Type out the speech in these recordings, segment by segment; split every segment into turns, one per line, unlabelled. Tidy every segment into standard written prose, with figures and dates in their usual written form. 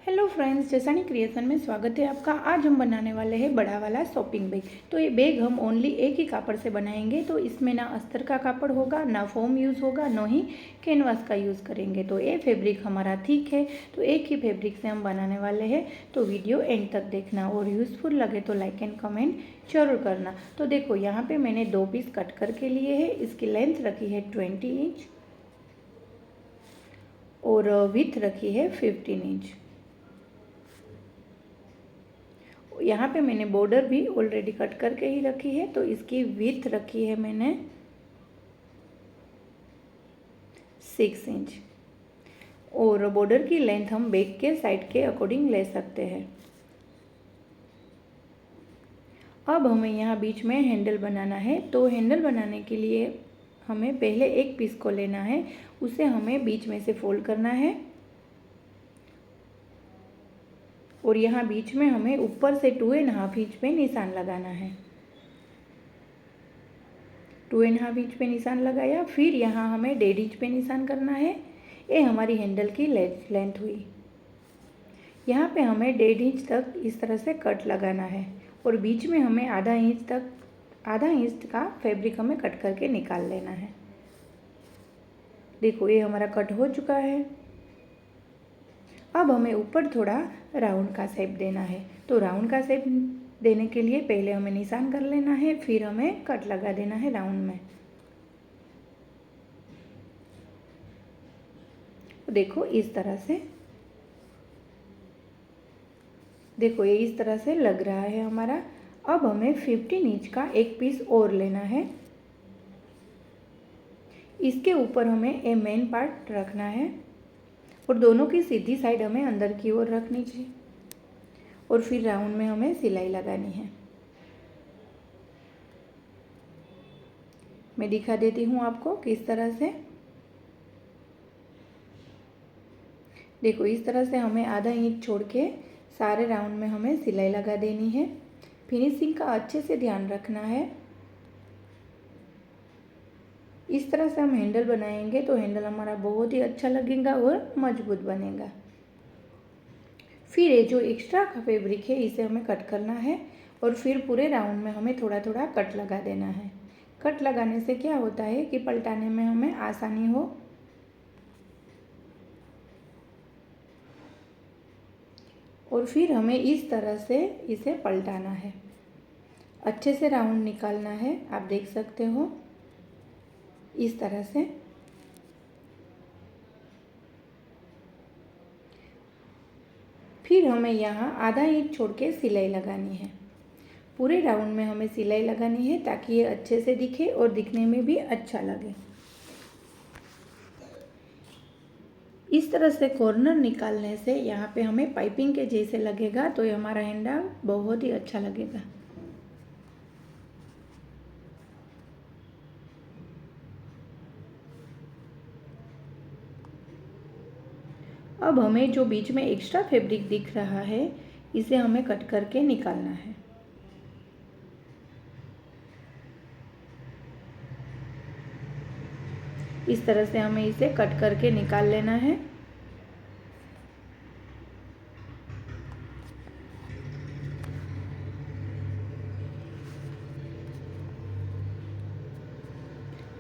Hello friends, Jaisani creation में स्वागत है आपका। आज हम बनाने वाले हैं बड़ा वाला शॉपिंग बैग। तो ये बैग हम ओनली एक ही कापड़ से बनाएंगे। तो इसमें ना अस्तर का कापड़ होगा, ना फोम यूज़ होगा, ना ही कैनवास का यूज़ करेंगे। तो ये फैब्रिक हमारा थिक है, तो एक ही फैब्रिक से हम बनाने वाले हैं। तो वीडियो एंड तक देखना और यूज़फुल लगे तो लाइक एंड कमेंट जरूर करना। तो देखो, यहाँ पर मैंने 2 पीस कट करके लिए है। इसकी लेंथ रखी है 20 इंच और विथ रखी है 15 इंच। यहाँ पे मैंने बॉर्डर भी ऑलरेडी कट करके ही रखी है। तो इसकी विड्थ रखी है मैंने 6 इंच और बॉर्डर की लेंथ हम बैक के साइड के अकॉर्डिंग ले सकते हैं। अब हमें यहाँ बीच में हैंडल बनाना है। तो हैंडल बनाने के लिए हमें पहले एक पीस को लेना है, उसे हमें बीच में से फोल्ड करना है और यहाँ बीच में हमें ऊपर से 2.5 इंच पे निशान लगाना है। 2.5 इंच पे निशान लगाया, फिर यहाँ हमें 1.5 इंच पे निशान करना है। ये हमारी हैंडल की लेंथ हुई। यहाँ पे हमें 1.5 इंच तक इस तरह से कट लगाना है और बीच में हमें आधा इंच का फैब्रिक हमें कट करके निकाल लेना है। देखो, ये हमारा कट हो चुका है। अब हमें ऊपर थोड़ा राउंड का शेप देना है। तो राउंड का शेप देने के लिए पहले हमें निशान कर लेना है, फिर हमें कट लगा देना है राउंड में। देखो, इस तरह से, देखो ये इस तरह से लग रहा है हमारा। अब हमें 15 इंच का एक पीस और लेना है। इसके ऊपर हमें ये मेन पार्ट रखना है और दोनों की सीधी साइड हमें अंदर की ओर रखनी चाहिए और फिर राउंड में हमें सिलाई लगानी है। मैं दिखा देती हूँ आपको किस तरह से। देखो, इस तरह से हमें आधा इंच छोड़ के सारे राउंड में हमें सिलाई लगा देनी है। फिनिशिंग का अच्छे से ध्यान रखना है। इस तरह से हम हैंडल बनाएंगे तो हैंडल हमारा बहुत ही अच्छा लगेगा और मजबूत बनेगा। फिर ये जो एक्स्ट्रा का फैब्रिक है इसे हमें कट करना है और फिर पूरे राउंड में हमें थोड़ा थोड़ा कट लगा देना है। कट लगाने से क्या होता है कि पलटाने में हमें आसानी हो। और फिर हमें इस तरह से इसे पलटाना है, अच्छे से राउंड निकालना है। आप देख सकते हो इस तरह से। फिर हमें यहाँ आधा इंच छोड़ के सिलाई लगानी है। पूरे राउंड में हमें सिलाई लगानी है ताकि ये अच्छे से दिखे और दिखने में भी अच्छा लगे। इस तरह से कॉर्नर निकालने से यहाँ पे हमें पाइपिंग के जैसे लगेगा, तो ये हमारा हैंडल बहुत ही अच्छा लगेगा। अब हमें जो बीच में एक्स्ट्रा फैब्रिक दिख रहा है इसे हमें कट करके निकालना है। इस तरह से हमें इसे कट करके निकाल लेना है।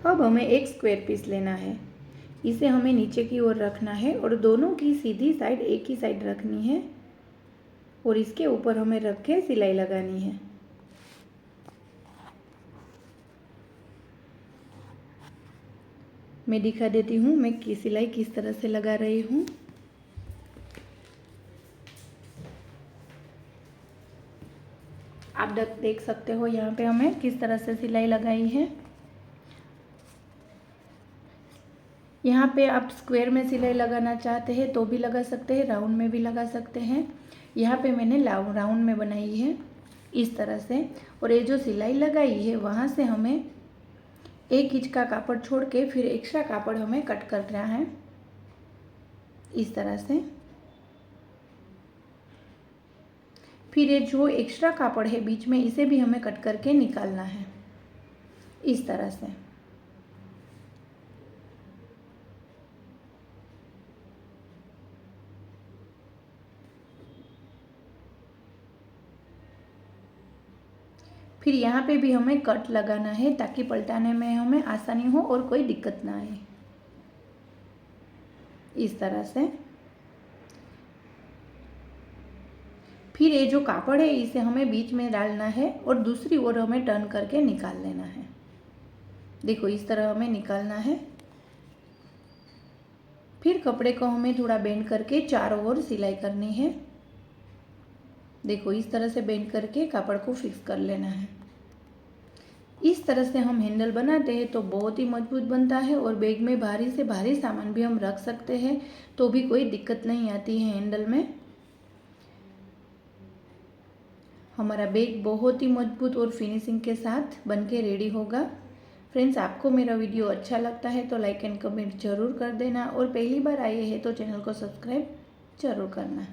अब हमें एक स्क्वायर पीस लेना है। इसे हमें नीचे की ओर रखना है और दोनों की सीधी साइड एक ही साइड रखनी है और इसके ऊपर हमें रख के सिलाई लगानी है। मैं दिखा देती हूँ मैं सिलाई किस तरह से लगा रही हूँ। आप देख सकते हो यहाँ पे हमें किस तरह से सिलाई लगाई है। यहाँ पे आप स्क्वायर में सिलाई लगाना चाहते हैं तो भी लगा सकते हैं, राउंड में भी लगा सकते हैं। यहाँ पे मैंने राउंड में बनाई है इस तरह से। और ये जो सिलाई लगाई है वहाँ से हमें 1 इंच का कापड़ छोड़ के फिर एक्स्ट्रा कापड़ हमें कट करना है इस तरह से। फिर ये जो एक्स्ट्रा कापड़ है बीच में इसे भी हमें कट करके निकालना है इस तरह से। फिर यहाँ पे भी हमें कट लगाना है ताकि पलटाने में हमें आसानी हो और कोई दिक्कत ना आए। इस तरह से फिर ये जो कापड़ है इसे हमें बीच में डालना है और दूसरी ओर हमें टर्न करके निकाल लेना है। देखो इस तरह हमें निकालना है। फिर कपड़े को हमें थोड़ा बेंड करके चारों ओर सिलाई करनी है। देखो इस तरह से बेंड करके कापड़ को फिक्स कर लेना है। इस तरह से हम हैंडल बनाते हैं तो बहुत ही मजबूत बनता है और बैग में भारी से भारी सामान भी हम रख सकते हैं तो भी कोई दिक्कत नहीं आती है हैंडल में। हमारा बैग बहुत ही मजबूत और फिनिशिंग के साथ बनके रेडी होगा। फ्रेंड्स, आपको मेरा वीडियो अच्छा लगता है तो लाइक एंड कमेंट जरूर कर देना और पहली बार आए हैं तो चैनल को सब्सक्राइब जरूर करना।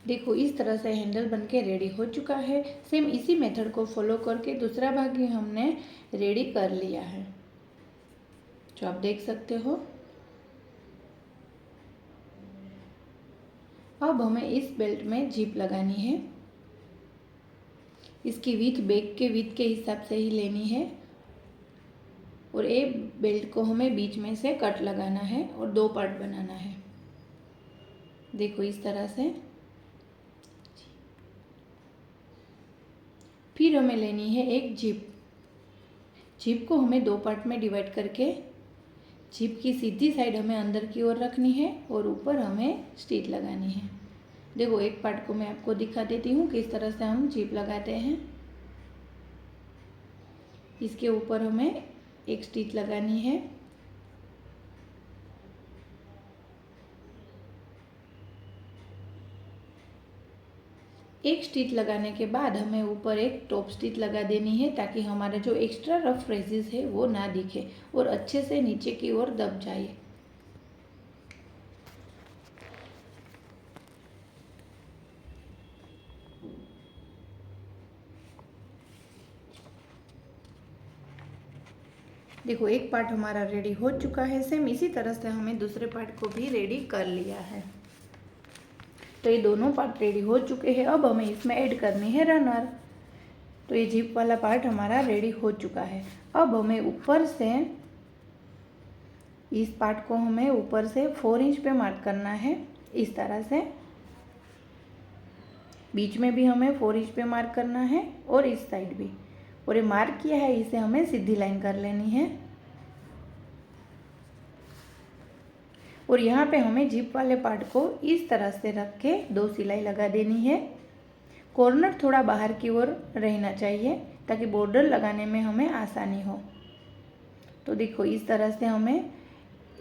देखो इस तरह से हैंडल बनके रेडी हो चुका है। सेम इसी मेथड को फॉलो करके दूसरा भाग भी हमने रेडी कर लिया है, जो आप देख सकते हो। अब हमें इस बेल्ट में जिप लगानी है। इसकी विड्थ बैग के विड्थ के हिसाब से ही लेनी है और ये बेल्ट को हमें बीच में से कट लगाना है और दो पार्ट बनाना है। देखो इस तरह से। फिर हमें लेनी है एक जिप। जिप को हमें दो पार्ट में डिवाइड करके जिप की सीधी साइड हमें अंदर की ओर रखनी है और ऊपर हमें स्टिच लगानी है। देखो एक पार्ट को मैं आपको दिखा देती हूँ किस तरह से हम जिप लगाते हैं। इसके ऊपर हमें एक स्टिच लगानी है। एक स्टिच लगाने के बाद हमें ऊपर एक टॉप स्टिच लगा देनी है ताकि हमारे जो एक्स्ट्रा रफ एजेस है वो ना दिखे और अच्छे से नीचे की ओर दब जाए। देखो एक पार्ट हमारा रेडी हो चुका है। सेम इसी तरह से हमें दूसरे पार्ट को भी रेडी कर लिया है। तो ये दोनों पार्ट रेडी हो चुके हैं। अब हमें इसमें ऐड करनी है रनर। तो ये जिप वाला पार्ट हमारा रेडी हो चुका है। अब हमें ऊपर से इस पार्ट को हमें ऊपर से 4 इंच पे मार्क करना है। इस तरह से बीच में भी हमें 4 इंच पे मार्क करना है और इस साइड भी। और ये मार्क किया है इसे हमें सीधी लाइन कर लेनी है। और यहाँ पे हमें जिप वाले पार्ट को इस तरह से रख के 2 सिलाई लगा देनी है। कॉर्नर थोड़ा बाहर की ओर रहना चाहिए ताकि बॉर्डर लगाने में हमें आसानी हो। तो देखो इस तरह से हमें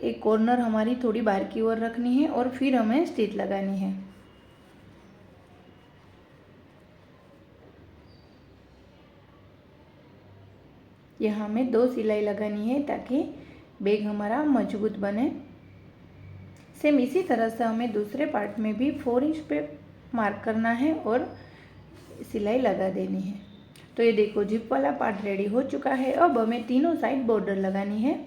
एक कॉर्नर हमारी थोड़ी बाहर की ओर रखनी है और फिर हमें स्टिच लगानी है। यहाँ हमें 2 सिलाई लगानी है ताकि बैग हमारा मजबूत बने। सेम इसी तरह से हमें दूसरे पार्ट में भी 4 इंच पे मार्क करना है और सिलाई लगा देनी है। तो ये देखो जिप वाला पार्ट रेडी हो चुका है। अब हमें तीनों साइड बॉर्डर लगानी है।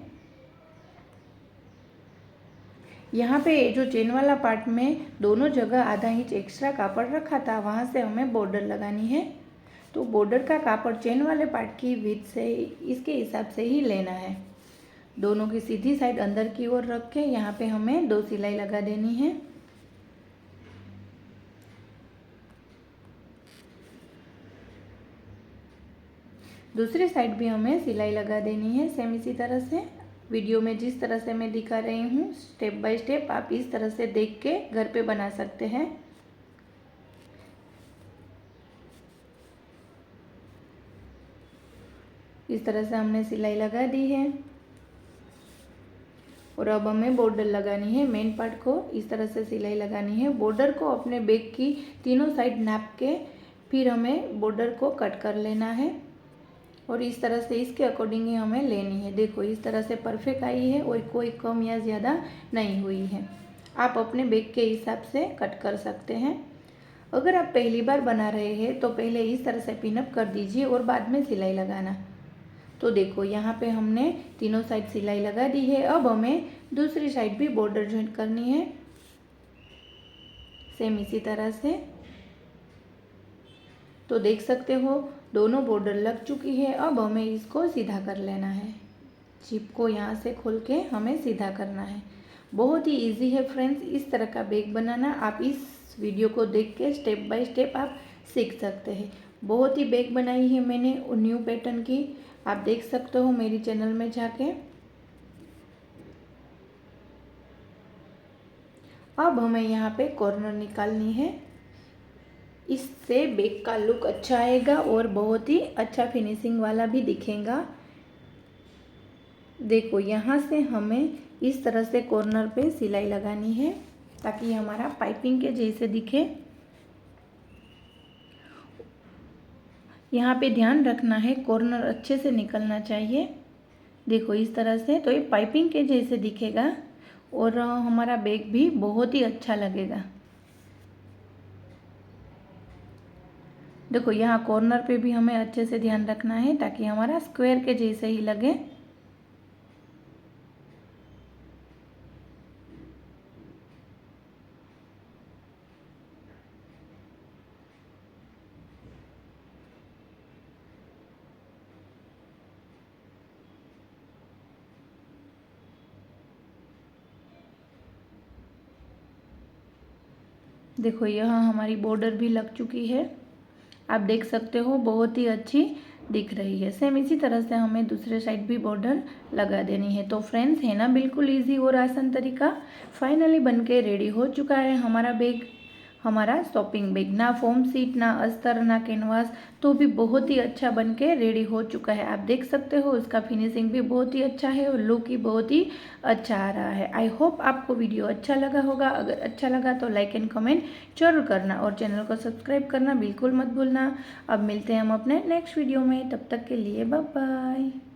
यहाँ पे जो चेन वाला पार्ट में दोनों जगह आधा इंच एक्स्ट्रा कापड़ रखा था वहाँ से हमें बॉर्डर लगानी है। तो बॉर्डर का कापड़ चेन वाले पार्ट की विड्थ से इसके हिसाब से ही लेना है। दोनों की सीधी साइड अंदर की ओर रख के यहाँ पे हमें 2 सिलाई लगा देनी है। दूसरी साइड भी हमें सिलाई लगा देनी है सेम इसी तरह से। वीडियो में जिस तरह से मैं दिखा रही हूँ स्टेप बाय स्टेप आप इस तरह से देख के घर पे बना सकते हैं। इस तरह से हमने सिलाई लगा दी है। और अब हमें बॉर्डर लगानी है। मेन पार्ट को इस तरह से सिलाई लगानी है। बॉर्डर को अपने बैग की तीनों साइड नाप के फिर हमें बॉर्डर को कट कर लेना है और इस तरह से इसके अकॉर्डिंग ही हमें लेनी है। देखो इस तरह से परफेक्ट आई है और कोई कम या ज़्यादा नहीं हुई है। आप अपने बैग के हिसाब से कट कर सकते हैं। अगर आप पहली बार बना रहे हैं तो पहले इस तरह से पिनअप कर दीजिए और बाद में सिलाई लगाना। तो देखो यहाँ पे हमने तीनों साइड सिलाई लगा दी है। अब हमें दूसरी साइड भी बॉर्डर जॉइंट करनी है सेम इसी तरह से। तो देख सकते हो दोनों बॉर्डर लग चुकी है। अब हमें इसको सीधा कर लेना है। जिप को यहाँ से खोल के हमें सीधा करना है। बहुत ही इजी है फ्रेंड्स इस तरह का बैग बनाना। आप इस वीडियो को देख के स्टेप बाय स्टेप आप सीख सकते हैं। बहुत ही बैग बनाई है मैंने न्यू पैटर्न की, आप देख सकते हो मेरी चैनल में जाके। अब हमें यहाँ पे कॉर्नर निकालनी है। इससे बैग का लुक अच्छा आएगा और बहुत ही अच्छा फिनिशिंग वाला भी दिखेगा। देखो यहाँ से हमें इस तरह से कॉर्नर पे सिलाई लगानी है ताकि हमारा पाइपिंग के जैसे दिखे। यहाँ पे ध्यान रखना है कॉर्नर अच्छे से निकलना चाहिए। देखो इस तरह से तो ये पाइपिंग के जैसे दिखेगा और हमारा बैग भी बहुत ही अच्छा लगेगा। देखो यहाँ कॉर्नर पे भी हमें अच्छे से ध्यान रखना है ताकि हमारा स्क्वायर के जैसे ही लगे। देखो यहाँ हमारी बॉर्डर भी लग चुकी है, आप देख सकते हो बहुत ही अच्छी दिख रही है। सेम इसी तरह से हमें दूसरे साइड भी बॉर्डर लगा देनी है। तो फ्रेंड्स है ना बिल्कुल इजी और आसान तरीका। फाइनली बनके रेडी हो चुका है हमारा बैग, हमारा शॉपिंग बैग। ना फोम सीट, ना अस्तर, ना कैनवास, तो भी बहुत ही अच्छा बनके रेडी हो चुका है। आप देख सकते हो उसका फिनिशिंग भी बहुत ही अच्छा है और लुक ही बहुत ही अच्छा आ रहा है। आई होप आपको वीडियो अच्छा लगा होगा। अगर अच्छा लगा तो लाइक एंड कमेंट जरूर करना और चैनल को सब्सक्राइब करना बिल्कुल मत भूलना। अब मिलते हैं हम अपने नेक्स्ट वीडियो में, तब तक के लिए बाय बाय।